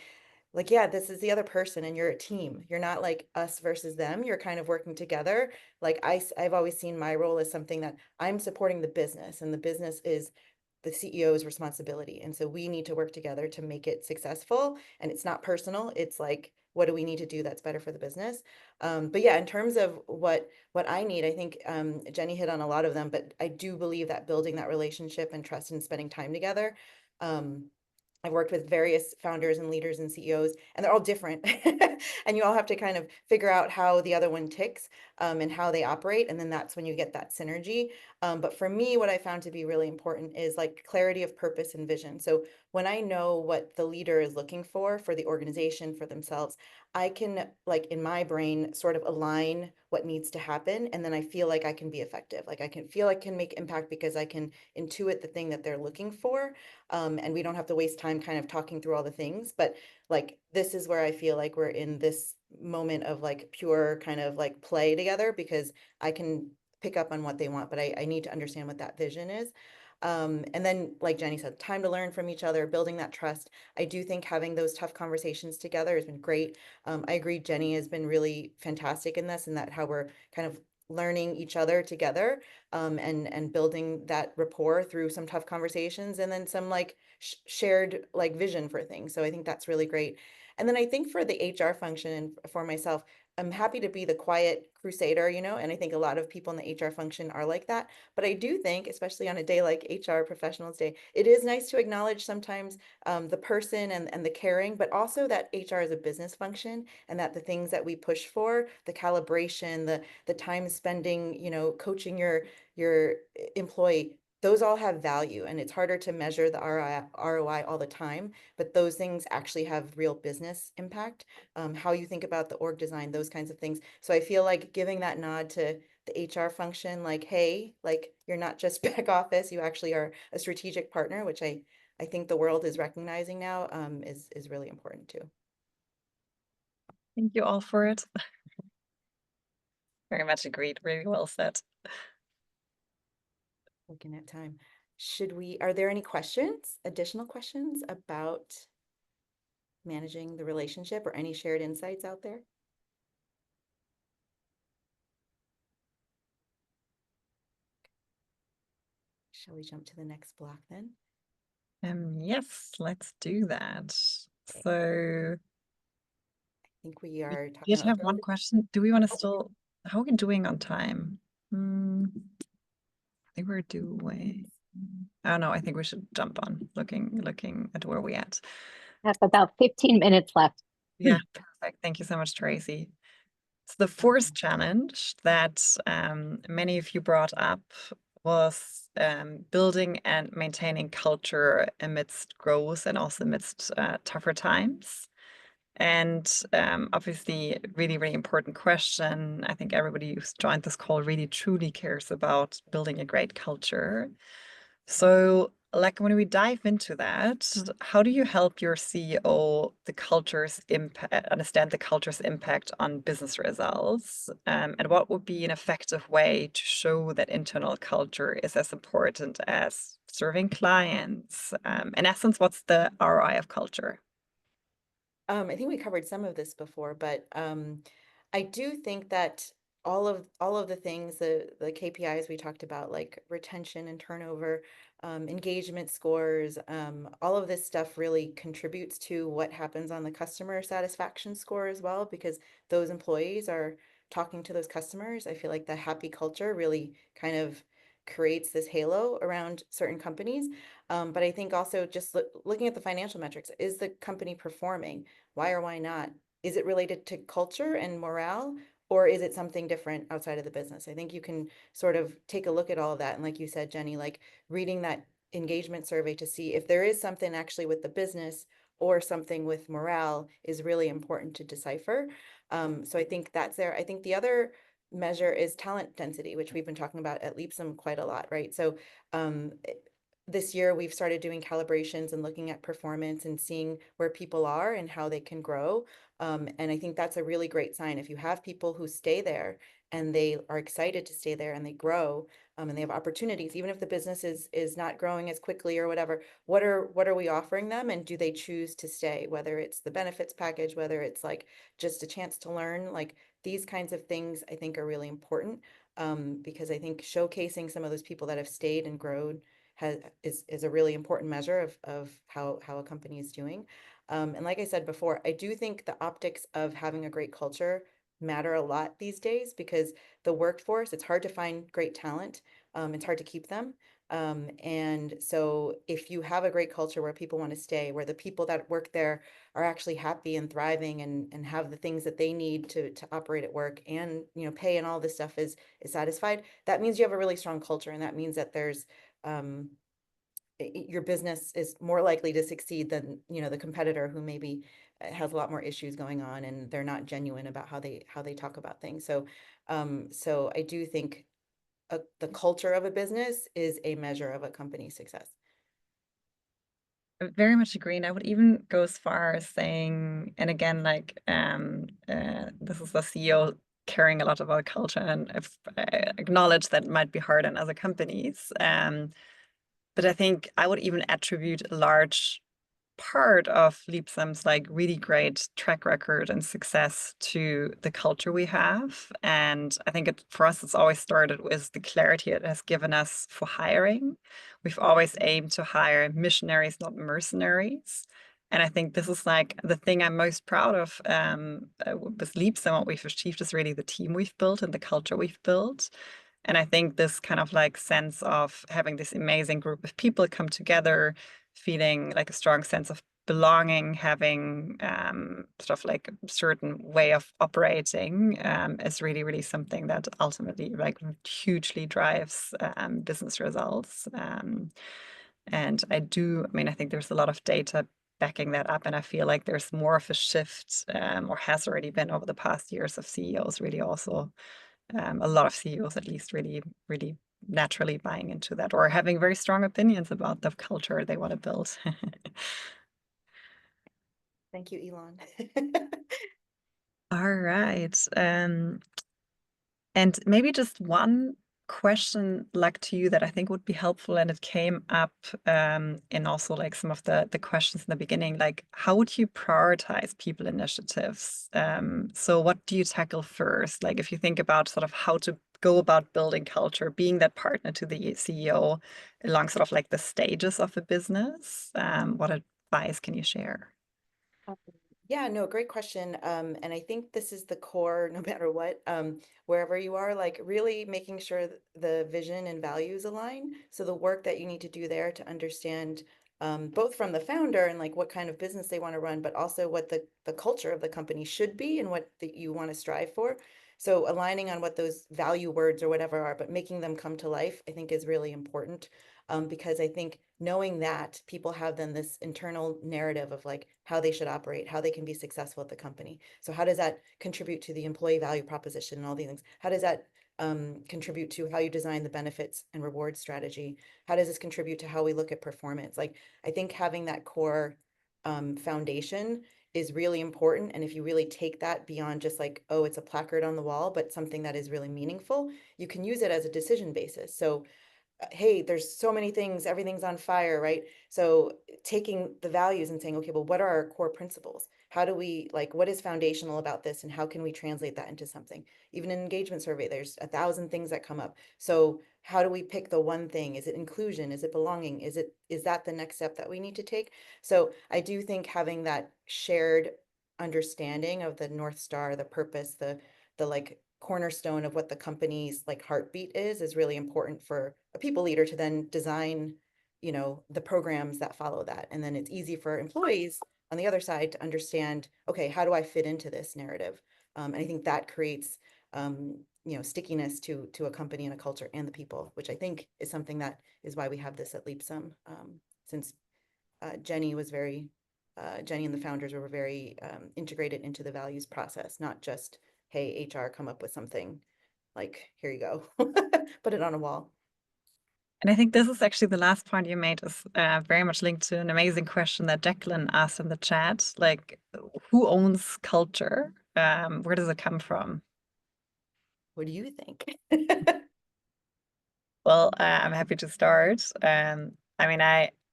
like, yeah, this is the other person and you're a team. You're not like us versus them. You're kind of working together. Like I've always seen my role as something that I'm supporting the business, and the business is the CEO's responsibility. And so we need to work together to make it successful. And it's not personal. It's like, what do we need to do that's better for the business? But yeah, in terms of what I need, I think Jenny hit on a lot of them, but I do believe that building that relationship and trust and spending time together. I've worked with various founders and leaders and CEOs, and they're all different. And you all have to kind of figure out how the other one ticks and how they operate. And then that's when you get that synergy. But for me, what I found to be really important is like clarity of purpose and vision. So when I know what the leader is looking for the organization, for themselves, I can, like in my brain, sort of align what needs to happen. And then I feel like I can be effective. Like I can feel I can make impact because I can intuit the thing that they're looking for. And we don't have to waste time kind of talking through all the things. But like, this is where I feel like we're in this moment of like pure kind of like play together, because I can pick up on what they want, but I need to understand what that vision is. And then, like Jenny said, time to learn from each other, building that trust. I do think having those tough conversations together has been great. I agree, Jenny has been really fantastic in this, and that how we're kind of learning each other together, and building that rapport through some tough conversations, and then some like shared like vision for things. So I think that's really great. And then I think for the HR function and for myself, I'm happy to be the quiet crusader, and I think a lot of people in the HR function are like that. But I do think, especially on a day like HR Professionals Day, it is nice to acknowledge sometimes the person and the caring, but also that HR is a business function, and that the things that we push for, the calibration, the time spending, coaching your employee, those all have value, and it's harder to measure the ROI all the time, but those things actually have real business impact. How you think about the org design, those kinds of things. So I feel like giving that nod to the HR function, like, hey, like you're not just back office, you actually are a strategic partner, which I think the world is recognizing now, is really important too. Thank you all for it. Very much agreed. Really well said. Looking at time. Are there any additional questions about managing the relationship, or any shared insights out there? Shall we jump to the next block then? Yes, let's do that. So I think we are talking did about have one question. Do we want to still, how are we doing on time? I think we're doing, oh no, I think we should jump on looking at where we at. Have about 15 minutes left. Yeah, perfect. Thank you so much, Tracy. So the fourth challenge that many of you brought up was building and maintaining culture amidst growth and also amidst tougher times. And obviously, really, really important question. I think everybody who's joined this call really truly cares about building a great culture. So, like when we dive into that, how do you help your CEO understand the culture's impact on business results? And what would be an effective way to show that internal culture is as important as serving clients? In essence, what's the ROI of culture? I think we covered some of this before, but I do think that all of the things, the KPIs we talked about, like retention and turnover, engagement scores, all of this stuff really contributes to what happens on the customer satisfaction score as well, because those employees are talking to those customers. I feel like the happy culture really kind of creates this halo around certain companies. But I think also just looking at the financial metrics, is the company performing? Why or why not? Is it related to culture and morale? Or is it something different outside of the business? I think you can sort of take a look at all of that. And like you said, Jenny, like reading that engagement survey to see if there is something actually with the business or something with morale is really important to decipher. So I think that's there. I think the other measure is talent density, which we've been talking about at Leapsome quite a lot, right? So um, this year we've started doing calibrations and looking at performance and seeing where people are and how they can grow. And I think that's a really great sign. If you have people who stay there and they are excited to stay there and they grow, and they have opportunities, even if the business is not growing as quickly or whatever, what are we offering them, and do they choose to stay? Whether it's the benefits package, whether it's like just a chance to learn, like these kinds of things, I think are really important. Because I think showcasing some of those people that have stayed and grown is a really important measure of how a company is doing. And like I said before, I do think the optics of having a great culture matter a lot these days, because the workforce, it's hard to find great talent. It's hard to keep them. And so if you have a great culture where people want to stay, where the people that work there are actually happy and thriving and have the things that they need to operate at work, and pay and all this stuff is satisfied, that means you have a really strong culture, and that means that there's um, your business is more likely to succeed than the competitor who maybe has a lot more issues going on and they're not genuine about how they talk about things. So I do think the culture of a business is a measure of a company's success. I very much agree. And I would even go as far as saying, and again, like this is the CEO caring a lot about culture, and if I acknowledge that might be hard on other companies. But I think I would even attribute a large part of Leapsome's like really great track record and success to the culture we have. And I think for us, it's always started with the clarity it has given us for hiring. We've always aimed to hire missionaries, not mercenaries. And I think this is like the thing I'm most proud of with Leapsome. What we've achieved is really the team we've built and the culture we've built. And I think this kind of like sense of having this amazing group of people come together, feeling like a strong sense of belonging, having sort of like a certain way of operating is really, really something that ultimately like hugely drives business results. And I mean, I think there's a lot of data backing that up. And I feel like there's more of a shift, or has already been over the past years, of CEOs really also a lot of CEOs at least really, really naturally buying into that, or having very strong opinions about the culture they want to build. Thank you, Elon. All right. And maybe just one question like to you that I think would be helpful, and it came up in also like some of the questions in the beginning, like how would you prioritize people initiatives? So what do you tackle first? Like if you think about sort of how to go about building culture, being that partner to the CEO along sort of like the stages of a business, what advice can you share? Yeah, no, great question. And I think this is the core, no matter what, wherever you are, like really making sure the vision and values align. So the work that you need to do there to understand, both from the founder and like what kind of business they want to run, but also what the culture of the company should be and what that you want to strive for. So aligning on what those value words or whatever are, but making them come to life, I think is really important. Because I think knowing that people have then this internal narrative of like how they should operate, how they can be successful at the company. So how does that contribute to the employee value proposition and all these things? How does that contribute to how you design the benefits and reward strategy? How does this contribute to how we look at performance? Like, I think having that core foundation is really important. And if you really take that beyond just like, oh, it's a placard on the wall, but something that is really meaningful, you can use it as a decision basis. So hey, there's so many things, everything's on fire, right? So taking the values and saying, okay, well, what are our core principles? how do we, like, what is foundational about this and how can we translate that into something? Even an engagement survey, there's 1,000 things that come up. So how do we pick the one thing? Is it inclusion? Is it belonging? Is that the next step that we need to take? So I do think having that shared understanding of the North Star, the purpose, the like cornerstone of what the company's like heartbeat is really important for a people leader to then design, the programs that follow that. And then it's easy for employees on the other side to understand, okay, how do I fit into this narrative? And I think that creates, stickiness to a company and a culture and the people, which I think is something that is why we have this at Leapsome. Since Jenny and the founders were very integrated into the values process, not just, hey, HR, come up with something, like, here you go, put it on a wall. And I think this is actually the last point you made is very much linked to an amazing question that Jacqueline asked in the chat. Like, who owns culture? Where does it come from? What do you think? Well, I'm happy to start. I mean,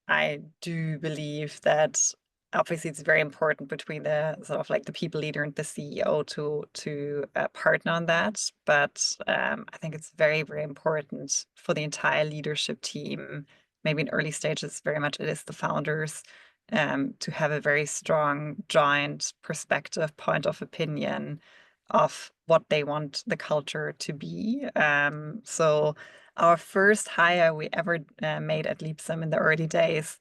I do believe that obviously it's very important between the sort of like the people leader and the CEO to partner on that. But I think it's very, very important for the entire leadership team. Maybe in early stages, very much it is the founders to have a very strong joint perspective, point of opinion of what they want the culture to be. So our first hire we ever made at Leapsome in the early days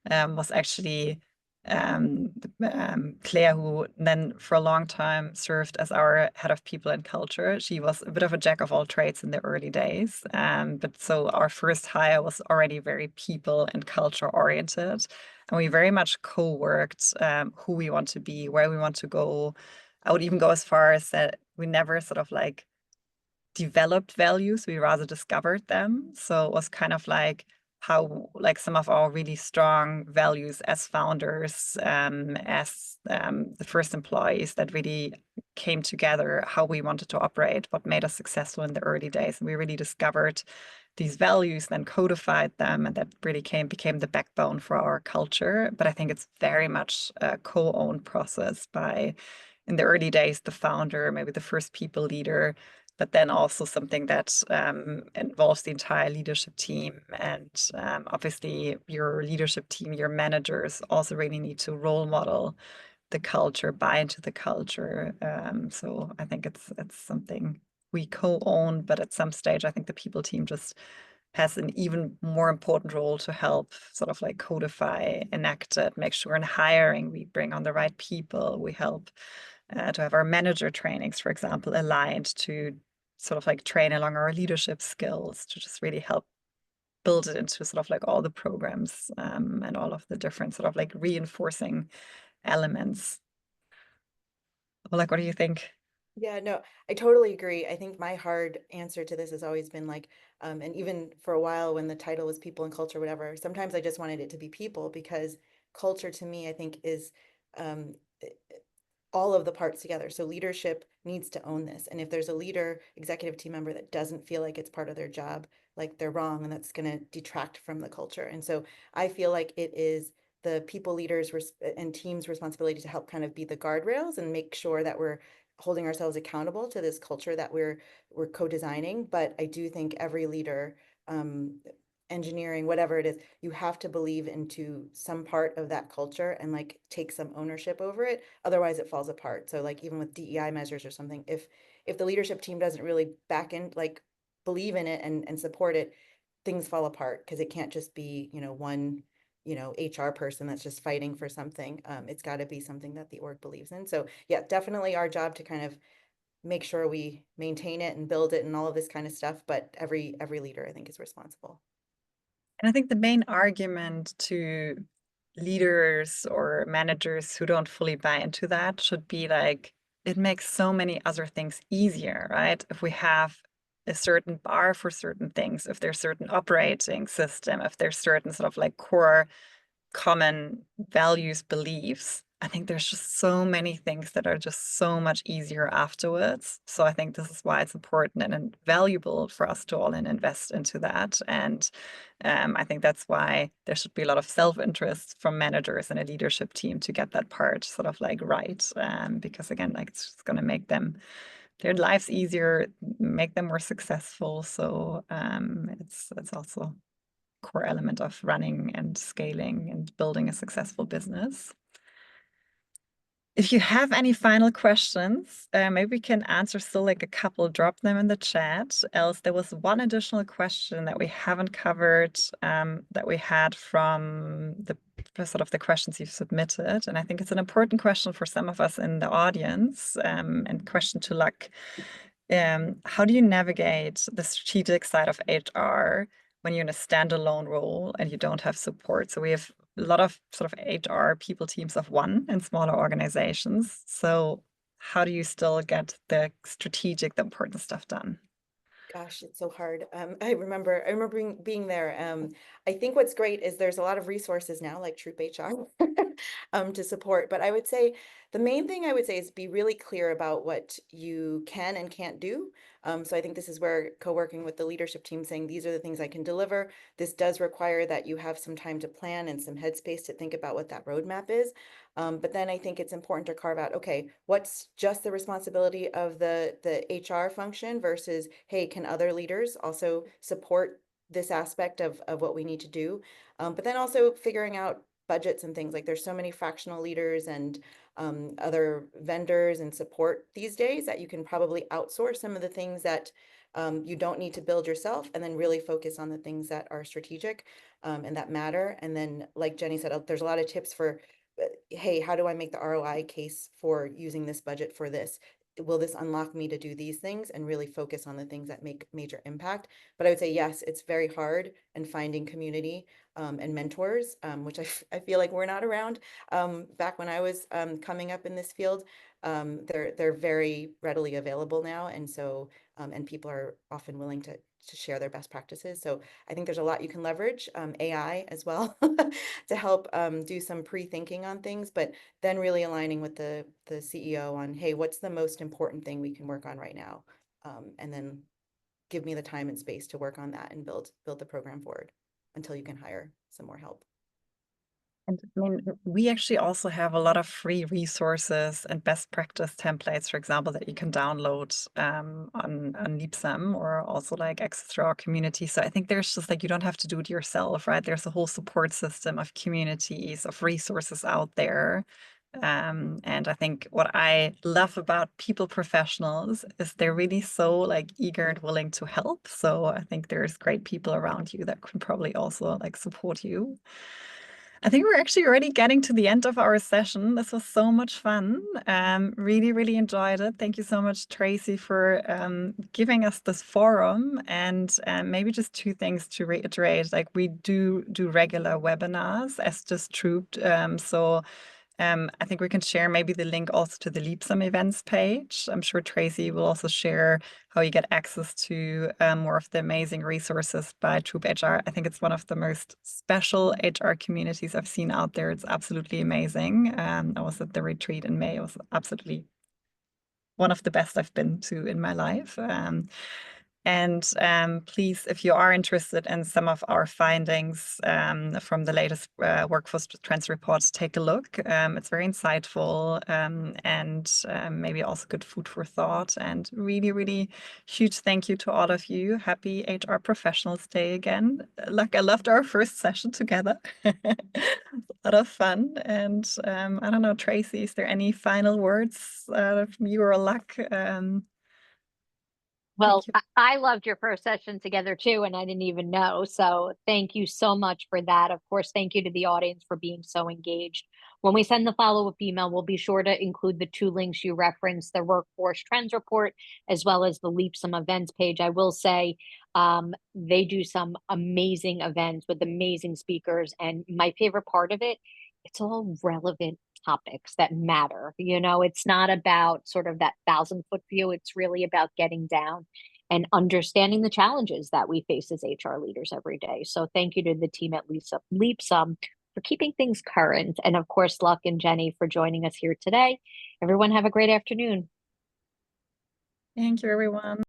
was actually Claire, who then for a long time served as our head of people and culture. She was a bit of a jack of all trades in the early days. But so our first hire was already very people and culture oriented. And we very much co-worked who we want to be, where we want to go. I would even go as far as that we never sort of like developed values, we rather discovered them. So it was kind of like how like some of our really strong values as founders, as the first employees that really came together, how we wanted to operate, what made us successful in the early days. And we really discovered these values, then codified them, and that really became the backbone for our culture. But I think it's very much a co-owned process by, in the early days, the founder, maybe the first people leader, but then also something that involves the entire leadership team. And obviously your leadership team, your managers also really need to role model the culture, buy into the culture. So I think it's something we co-own, but at some stage, I think the people team just has an even more important role to help sort of like codify, enact it, make sure in hiring we bring on the right people. We help to have our manager trainings, for example, aligned to sort of like train along our leadership skills to just really help build it into sort of like all the programs and all of the different sort of like reinforcing elements. Well, like, what do you think? Yeah, no, I totally agree. I think my hard answer to this has always been like, and even for a while when the title was people and culture, whatever, sometimes I just wanted it to be people, because culture to me, I think is um, all of the parts together. So leadership needs to own this. And if there's a leader, executive team member that doesn't feel like it's part of their job, like they're wrong, and that's going to detract from the culture. And so I feel like it is the people leaders and teams' responsibility to help kind of be the guardrails and make sure that we're holding ourselves accountable to this culture that we're co-designing. But I do think every leader, engineering, whatever it is, you have to believe into some part of that culture and like take some ownership over it. Otherwise it falls apart. So like even with DEI measures or something, if the leadership team doesn't really back in, like believe in it and support it, things fall apart, because it can't just be, one, HR person that's just fighting for something. It's got to be something that the org believes in. So yeah, definitely our job to kind of make sure we maintain it and build it and all of this kind of stuff. But every leader, I think, is responsible. And I think the main argument to leaders or managers who don't fully buy into that should be like, it makes so many other things easier, right? If we have a certain bar for certain things, if there's certain operating system, if there's certain sort of like core common values, beliefs, I think there's just so many things that are just so much easier afterwards. So I think this is why it's important and valuable for us to all invest into that. And I think that's why there should be a lot of self-interest from managers and a leadership team to get that part sort of like right. Because again, like it's just going to make their lives easier, make them more successful. So it's also a core element of running and scaling and building a successful business. If you have any final questions, maybe we can answer still like a couple, drop them in the chat. Else there was one additional question that we haven't covered that we had from the sort of the questions you've submitted. And I think it's an important question for some of us in the audience, and question to Luck. How do you navigate the strategic side of HR when you're in a standalone role and you don't have support? So we have a lot of sort of HR people teams of one in smaller organizations. So how do you still get the strategic, the important stuff done? Gosh, it's so hard. I remember being there. I think what's great is there's a lot of resources now, like TroopHR, to support. But I would say the main thing I would say is be really clear about what you can and can't do. So I think this is where co-working with the leadership team, saying these are the things I can deliver. This does require that you have some time to plan and some headspace to think about what that roadmap is. But then I think it's important to carve out, okay, what's just the responsibility of the HR function versus, hey, can other leaders also support this aspect of what we need to do? But then also figuring out budgets and things, like there's so many fractional leaders and other vendors and support these days that you can probably outsource some of the things that you don't need to build yourself, and then really focus on the things that are strategic and that matter. And then, like Jenny said, there's a lot of tips for, hey, how do I make the ROI case for using this budget for this? Will this unlock me to do these things, and really focus on the things that make major impact? But I would say, yes, it's very hard, and finding community and mentors, which I feel like we're not around. Back when I was coming up in this field, they're very readily available now. And so, and people are often willing to share their best practices. So I think there's a lot you can leverage, AI as well, to help do some pre-thinking on things, but then really aligning with the CEO on, hey, what's the most important thing we can work on right now? And then give me the time and space to work on that and build the program forward until you can hire some more help. And I mean, we actually also have a lot of free resources and best practice templates, for example, that you can download on Leapsome, or also like access through our community. So I think there's just like, you don't have to do it yourself, right? There's a whole support system of communities, of resources out there. And I think what I love about people professionals is they're really so like eager and willing to help. So I think there's great people around you that can probably also like support you. I think we're actually already getting to the end of our session. This was so much fun. Really, really enjoyed it. Thank you so much, Tracy, for giving us this forum. And maybe just two things to reiterate. Like, we do regular webinars as just Troop. I think we can share maybe the link also to the Leapsome events page. I'm sure Tracy will also share how you get access to more of the amazing resources by TroopHR. I think it's one of the most special HR communities I've seen out there. It's absolutely amazing. I was at the retreat in May. It was absolutely one of the best I've been to in my life. And please, if you are interested in some of our findings from the latest workforce trends reports, take a look. It's very insightful, and maybe also good food for thought. And really, really huge thank you to all of you. Happy HR Professionals Day again. Like, I loved our first session together. A lot of fun. And I don't know, Tracy, is there any final words from you or Luck? Well, I loved your first session together too, and I didn't even know. So thank you so much for that. Of course, thank you to the audience for being so engaged. When we send the follow-up email, we'll be sure to include the two links you referenced, the Workforce Trends Report, as well as the Leapsome events page. I will say they do some amazing events with amazing speakers. And my favorite part of it, it's all relevant topics that matter. It's not about sort of that 1,000-foot view. It's really about getting down and understanding the challenges that we face as HR leaders every day. So thank you to the team at Leapsome for keeping things current. And of course, Luck and Jenny for joining us here today. Everyone have a great afternoon. Thank you, everyone.